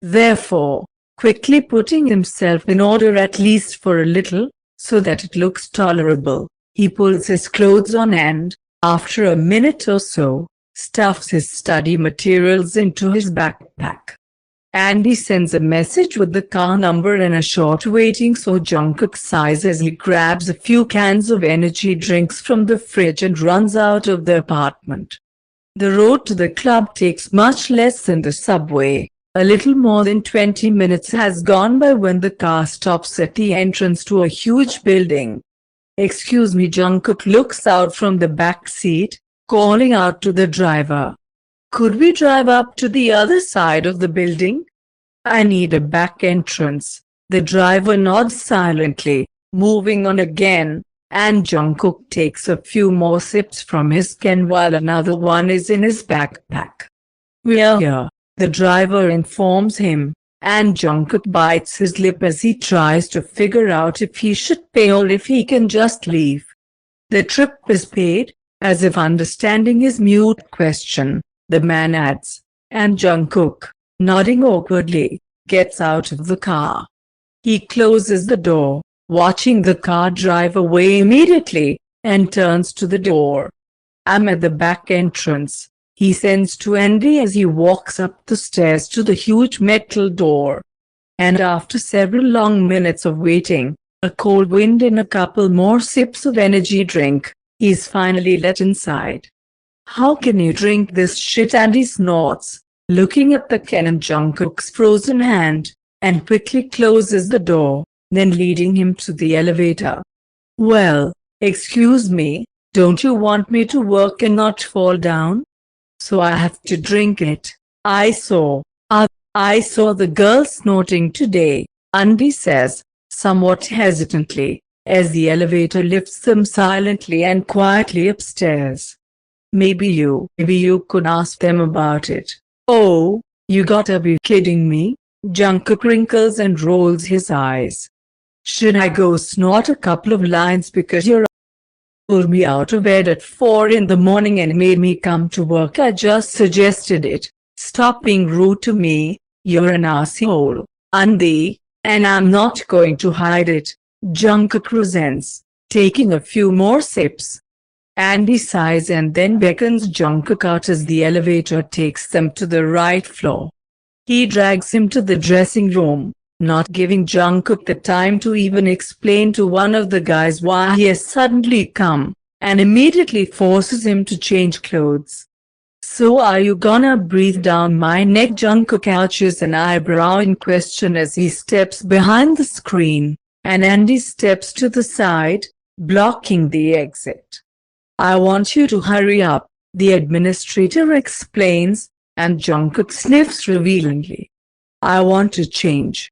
Therefore, quickly putting himself in order at least for a little, so that it looks tolerable, he pulls his clothes on and, after a minute or so, stuffs his study materials into his backpack. Andy sends a message with the car number and a short waiting, so Jungkook sighs as he grabs a few cans of energy drinks from the fridge and runs out of the apartment. The road to the club takes much less than the subway. A little more than 20 minutes has gone by when the car stops at the entrance to a huge building. "Excuse me," Jungkook looks out from the back seat, calling out to the driver. "Could we drive up to the other side of the building? I need a back entrance." The driver nods silently, moving on again, and Jungkook takes a few more sips from his can while another one is in his backpack. "We're here," the driver informs him, and Jungkook bites his lip as he tries to figure out if he should pay or if he can just leave. "The trip is paid," as if understanding his mute question, the man adds, and Jungkook, nodding awkwardly, gets out of the car. He closes the door, watching the car drive away immediately, and turns to the door. "I'm at the back entrance," he sends to Andy as he walks up the stairs to the huge metal door. And after several long minutes of waiting, a cold wind and a couple more sips of energy drink, he's finally let inside. "How can you drink this shit?" Andy snorts, looking at the can in Jungkook's frozen hand, and quickly closes the door, then leading him to the elevator. "Well, excuse me, don't you want me to work and not fall down? So I have to drink it. I saw the girl snorting today," Andy says, somewhat hesitantly, as the elevator lifts them silently and quietly upstairs. Maybe you could ask them about it." "Oh, you gotta be kidding me." Jungkook wrinkles and rolls his eyes. "Should I go snort a couple of lines because you're pulled me out of bed at 4 in the morning and made me come to work? I just suggested it. Stop being rude to me. You're an asshole, Andy, and I'm not going to hide it," Jungkook resents, taking a few more sips. Andy sighs and then beckons Jungkook out as the elevator takes them to the right floor. He drags him to the dressing room, not giving Jungkook the time to even explain to one of the guys why he has suddenly come, and immediately forces him to change clothes. "So are you gonna breathe down my neck?" Jungkook arches an eyebrow in question as he steps behind the screen, and Andy steps to the side, blocking the exit. "I want you to hurry up," the administrator explains, and Jungkook sniffs revealingly. "I want to change."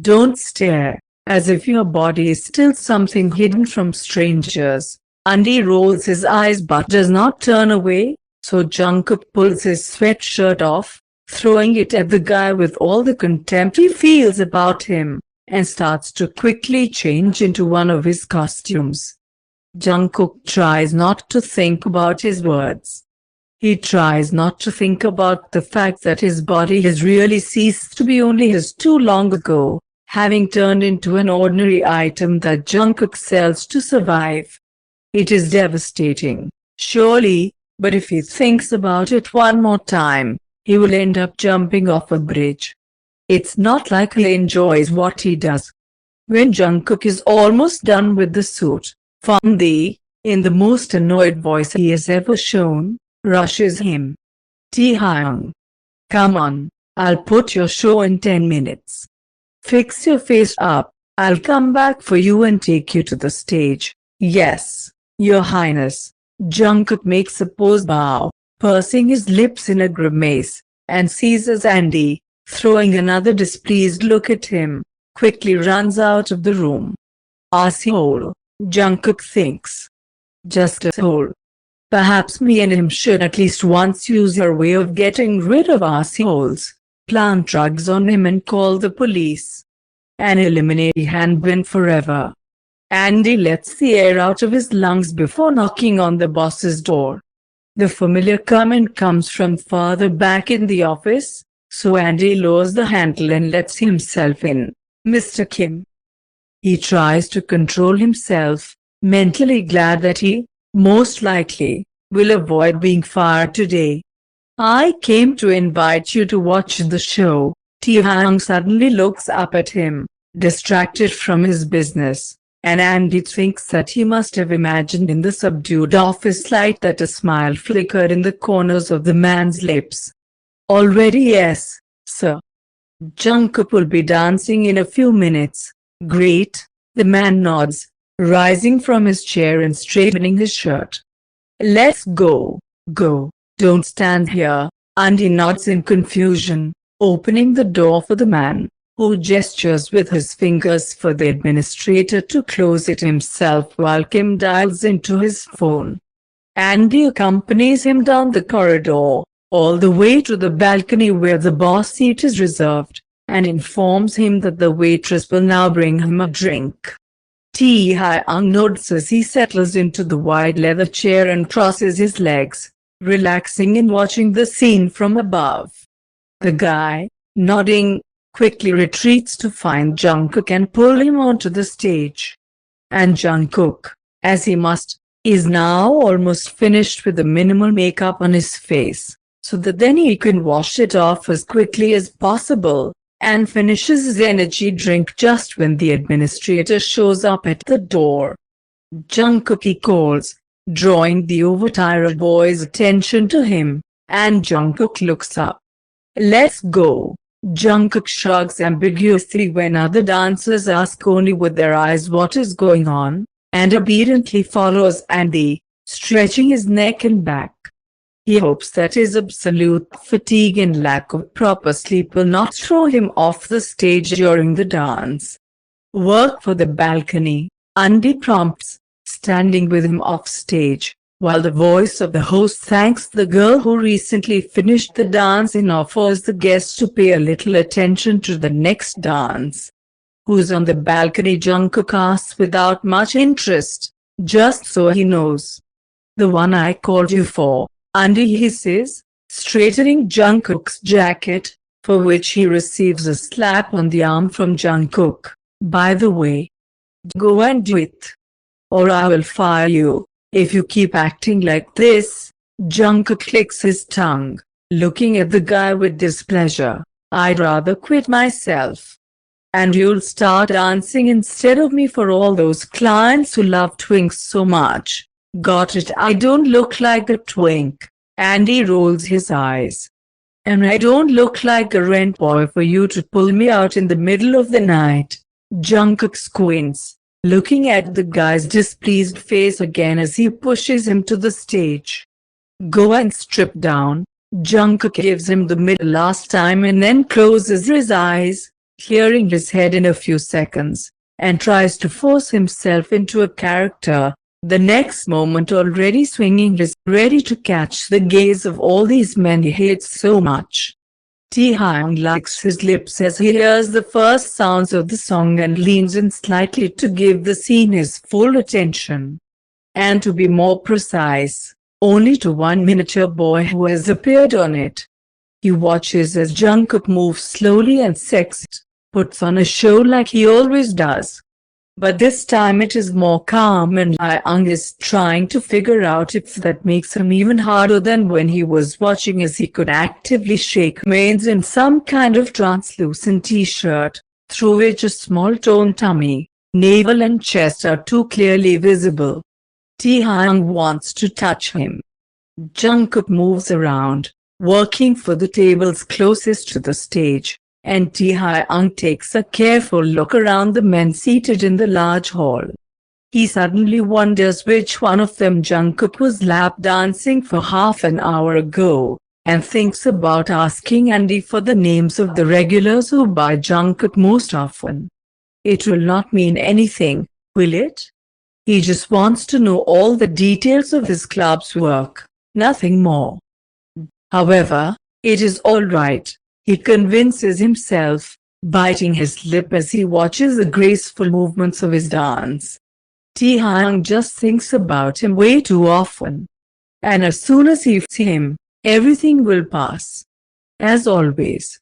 "Don't stare, as if your body is still something hidden from strangers." Andy rolls his eyes but does not turn away, so Jungkook pulls his sweatshirt off, throwing it at the guy with all the contempt he feels about him, and starts to quickly change into one of his costumes. Jungkook tries not to think about his words. He tries not to think about the fact that his body has really ceased to be only his too long ago, having turned into an ordinary item that Jungkook sells to survive. It is devastating, surely, but if he thinks about it one more time, he will end up jumping off a bridge. It's not like he enjoys what he does. When Jungkook is almost done with the suit, Fundy, in the most annoyed voice he has ever shown, rushes him. "Taehyung, come on, I'll put your show in 10 minutes. Fix your face up, I'll come back for you and take you to the stage." "Yes, Your Highness." Jungkook makes a pose bow, pursing his lips in a grimace, and seizes Andy, throwing another displeased look at him, quickly runs out of the room. "Asshole," Jungkook thinks. "Just asshole. Perhaps me and him should at least once use our way of getting rid of assholes, plant drugs on him and call the police. And eliminate Hanbin forever." Andy lets the air out of his lungs before knocking on the boss's door. The familiar comment comes from farther back in the office, so Andy lowers the handle and lets himself in. Mr. Kim. He tries to control himself, mentally glad that he, most likely, will avoid being fired today. I came to invite you to watch the show. Tae suddenly looks up at him, distracted from his business, and Andy thinks that he must have imagined in the subdued office light that a smile flickered in the corners of the man's lips. Already yes, sir. Jungkook will be dancing in a few minutes. Great, the man nods, rising from his chair and straightening his shirt. Let's go, don't stand here. Andy nods in confusion, opening the door for the man, who gestures with his fingers for the administrator to close it himself while Kim dials into his phone. Andy accompanies him down the corridor, all the way to the balcony where the boss seat is reserved, and informs him that the waitress will now bring him a drink. Tae-hyung nods as he settles into the wide leather chair and crosses his legs, relaxing and watching the scene from above. The guy, nodding, quickly retreats to find Jungkook and pull him onto the stage. And Jungkook, as he must, is now almost finished with the minimal makeup on his face, so that then he can wash it off as quickly as possible, and finishes his energy drink just when the administrator shows up at the door. Jungkook, he calls, drawing the overtired boy's attention to him, and Jungkook looks up. Let's go. Jungkook shrugs ambiguously when other dancers ask only with their eyes what is going on, and obediently follows Andy, stretching his neck and back. He hopes that his absolute fatigue and lack of proper sleep will not throw him off the stage during the dance. Work for the balcony, Andy prompts, standing with him off stage, while the voice of the host thanks the girl who recently finished the dance and offers the guests to pay a little attention to the next dance. Who's on the balcony? Jungkook asks without much interest, just so he knows. The one I called you for, Andy hisses, straightening Jungkook's jacket, for which he receives a slap on the arm from Jungkook. By the way, go and do it, or I will fire you, if you keep acting like this. Jungkook clicks his tongue, looking at the guy with displeasure. I'd rather quit myself. And you'll start dancing instead of me for all those clients who love twinks so much. Got it? I don't look like a twink. Andy rolls his eyes. And I don't look like a rent boy for you to pull me out in the middle of the night. Jungkook squints, looking at the guy's displeased face again as he pushes him to the stage. Go and strip down. Jungkook gives him the middle last time and then closes his eyes, clearing his head in a few seconds, and tries to force himself into a character, the next moment already swinging his ready to catch the gaze of all these men he hates so much. Taehyung licks his lips as he hears the first sounds of the song and leans in slightly to give the scene his full attention. And to be more precise, only to one miniature boy who has appeared on it. He watches as Jungkook moves slowly and sexed, puts on a show like he always does. But this time it is more calm, and Hyung is trying to figure out if that makes him even harder than when he was watching, as he could actively shake manes in some kind of translucent t-shirt, through which a small toned tummy, navel and chest are too clearly visible. Taehyung wants to touch him. Jungkook moves around, working for the tables closest to the stage, and Taehyung takes a careful look around the men seated in the large hall. He suddenly wonders which one of them Jungkook was lap dancing for half an hour ago, and thinks about asking Andy for the names of the regulars who buy Jungkook most often. It will not mean anything, will it? He just wants to know all the details of his club's work, nothing more. However, it is all right, he convinces himself, biting his lip as he watches the graceful movements of his dance. Taehyung just thinks about him way too often. And as soon as he sees him, everything will pass. As always,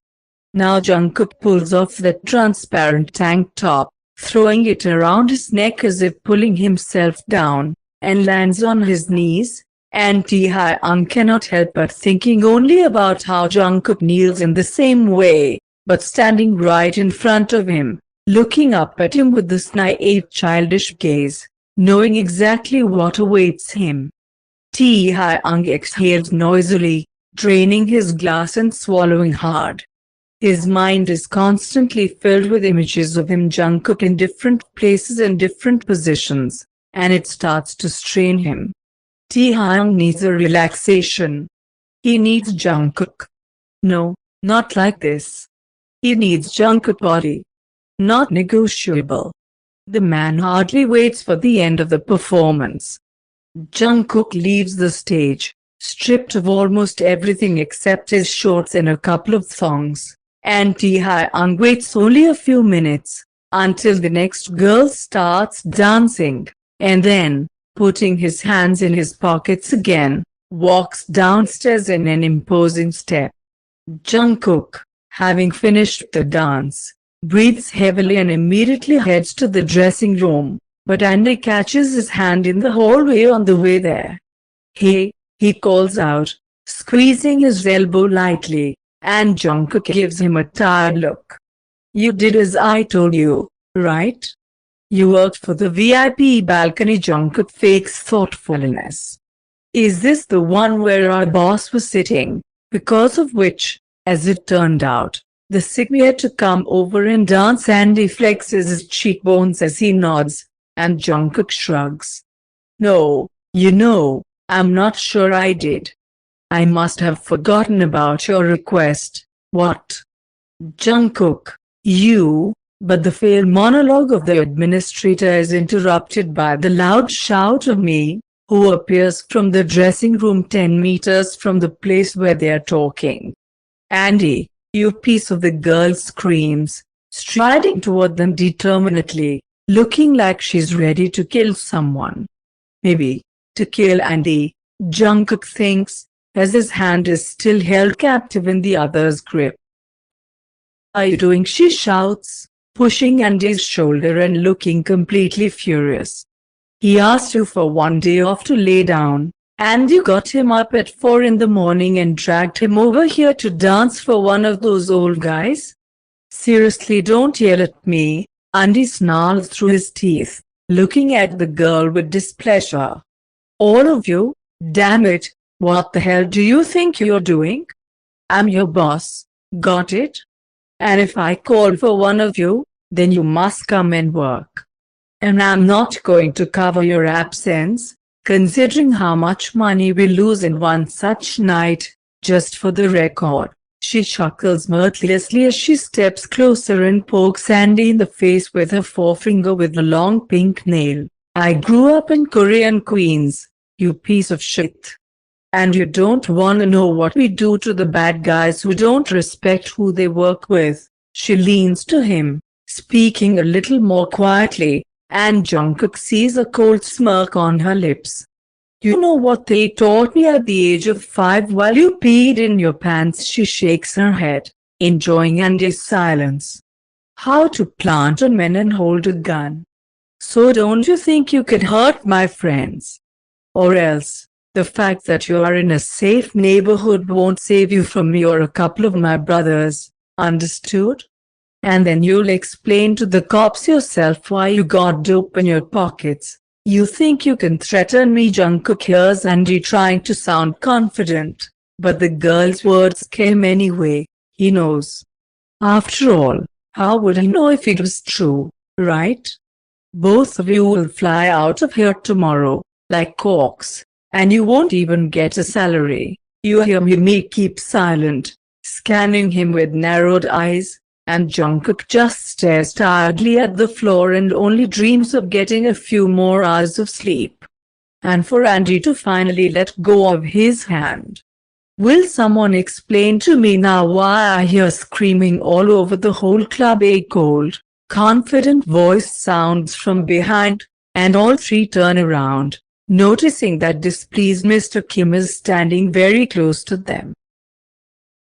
Now Jungkook pulls off that transparent tank top, throwing it around his neck as if pulling himself down, and lands on his knees, and Taehyung cannot help but thinking only about how Jungkook kneels in the same way, but standing right in front of him, looking up at him with this naive childish gaze, knowing exactly what awaits him. Taehyung exhales noisily, draining his glass and swallowing hard. His mind is constantly filled with images of him Jungkook in different places and different positions, and it starts to strain him. Taehyung needs a relaxation. He needs Jungkook. No, not like this. He needs Jungkook body. Not negotiable. The man hardly waits for the end of the performance. Jungkook leaves the stage, stripped of almost everything except his shorts and a couple of thongs, and Taehyung waits only a few minutes, until the next girl starts dancing, and then, putting his hands in his pockets again, walks downstairs in an imposing step. Jungkook, having finished the dance, breathes heavily and immediately heads to the dressing room, but Andy catches his hand in the hallway on the way there. "Hey," he calls out, squeezing his elbow lightly, and Jungkook gives him a tired look. "You did as I told you, right? You worked for the VIP balcony." Jungkook fakes thoughtfulness. "Is this the one where our boss was sitting, because of which, as it turned out, the sick had to come over and dance?" Andy flexes his cheekbones as he nods, and Jungkook shrugs. "No, I'm not sure I did. I must have forgotten about your request." "What?" Jungkook, but the failed monologue of the administrator is interrupted by the loud shout of me, who appears from the dressing room 10 meters from the place where they are talking. "Andy, you piece of," the girl screams, striding toward them determinedly, looking like she's ready to kill someone. Maybe to kill Andy, Jungkook thinks, as his hand is still held captive in the other's grip. "What are you doing?" she shouts, pushing Andy's shoulder and looking completely furious. "He asked you for one day off to lay down, and you got him up at 4 in the morning and dragged him over here to dance for one of those old guys? Seriously, don't yell at me," Andy snarls through his teeth, looking at the girl with displeasure. "All of you, damn it, what the hell do you think you're doing? I'm your boss, got it? And if I call for one of you, then you must come and work. And I'm not going to cover your absence, considering how much money we lose in one such night. Just for the record," she chuckles mirthlessly as she steps closer and pokes Andy in the face with her forefinger with a long pink nail. "I grew up in Korean Queens, you piece of shit. And you don't wanna know what we do to the bad guys who don't respect who they work with." She leans to him, speaking a little more quietly, and Jungkook sees a cold smirk on her lips. "You know what they taught me at the age of 5 while you peed in your pants?" She shakes her head, enjoying Andy's silence. "How to plant a man and hold a gun. So don't you think you can hurt my friends? Or else, the fact that you are in a safe neighborhood won't save you from me or a couple of my brothers, understood? And then you'll explain to the cops yourself why you got dope in your pockets. You think you can threaten me?" Jungkook hears Andy trying to sound confident, but the girl's words came anyway. He knows. After all, how would he know if it was true, right? "Both of you will fly out of here tomorrow, like corks. And you won't even get a salary." You hear me keep silent, scanning him with narrowed eyes, and Jungkook just stares tiredly at the floor and only dreams of getting a few more hours of sleep. And for Andy to finally let go of his hand. "Will someone explain to me now why I hear screaming all over the whole club?" A cold, confident voice sounds from behind, and all three turn around, noticing that displeased Mr. Kim is standing very close to them.